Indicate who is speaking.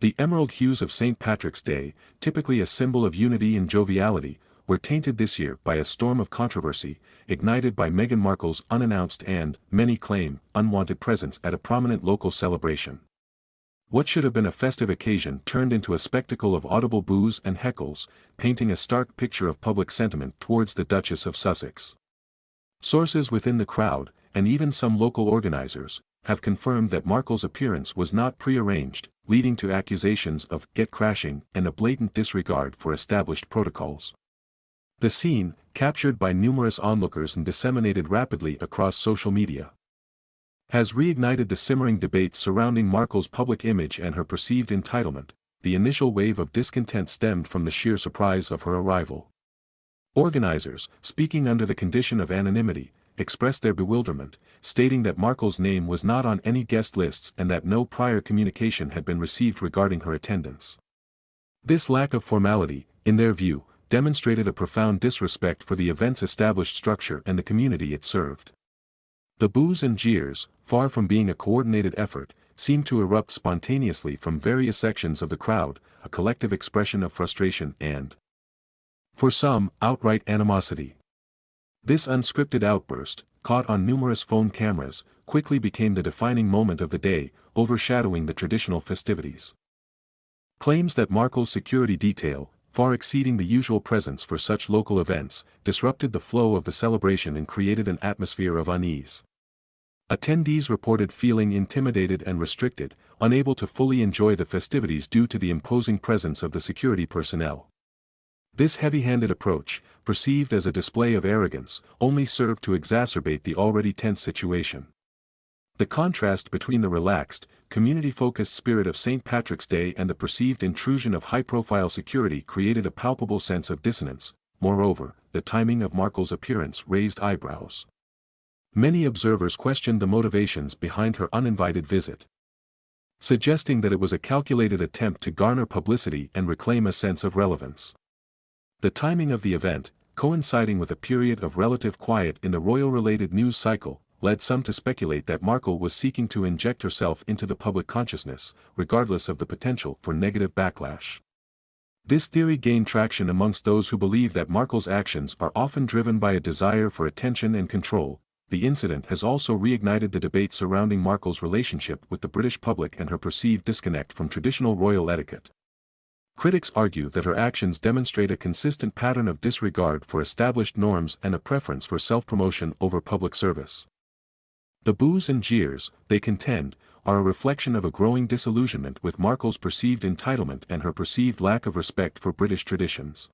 Speaker 1: The emerald hues of St. Patrick's Day, typically a symbol of unity and joviality, were tainted this year by a storm of controversy, ignited by Meghan Markle's unannounced and, many claim, unwanted presence at a prominent local celebration. What should have been a festive occasion turned into a spectacle of audible boos and heckles, painting a stark picture of public sentiment towards the Duchess of Sussex. Sources within the crowd, and even some local organizers, have confirmed that Markle's appearance was not pre-arranged, leading to accusations of getcrashing and a blatant disregard for established protocols. The scene, captured by numerous onlookers and disseminated rapidly across social media, has reignited the simmering debate surrounding Markle's public image and her perceived entitlement. The initial wave of discontent stemmed from the sheer surprise of her arrival. Organizers, speaking under the condition of anonymity, expressed their bewilderment, stating that Markle's name was not on any guest lists and that no prior communication had been received regarding her attendance. This lack of formality, in their view, demonstrated a profound disrespect for the event's established structure and the community it served. The boos and jeers, far from being a coordinated effort, seemed to erupt spontaneously from various sections of the crowd, a collective expression of frustration and, for some, outright animosity. This unscripted outburst, caught on numerous phone cameras, quickly became the defining moment of the day, overshadowing the traditional festivities. Claims that Markle's security detail, far exceeding the usual presence for such local events, disrupted the flow of the celebration and created an atmosphere of unease. Attendees reported feeling intimidated and restricted, unable to fully enjoy the festivities due to the imposing presence of the security personnel. This heavy-handed approach, perceived as a display of arrogance, only served to exacerbate the already tense situation. The contrast between the relaxed, community-focused spirit of St. Patrick's Day and the perceived intrusion of high-profile security created a palpable sense of dissonance. Moreover, the timing of Markle's appearance raised eyebrows. Many observers questioned the motivations behind her uninvited visit, suggesting that it was a calculated attempt to garner publicity and reclaim a sense of relevance. The timing of the event, coinciding with a period of relative quiet in the royal-related news cycle, led some to speculate that Markle was seeking to inject herself into the public consciousness, regardless of the potential for negative backlash. This theory gained traction amongst those who believe that Markle's actions are often driven by a desire for attention and control. The incident has also reignited the debate surrounding Markle's relationship with the British public and her perceived disconnect from traditional royal etiquette. Critics argue that her actions demonstrate a consistent pattern of disregard for established norms and a preference for self-promotion over public service. The boos and jeers, they contend, are a reflection of a growing disillusionment with Markle's perceived entitlement and her perceived lack of respect for British traditions.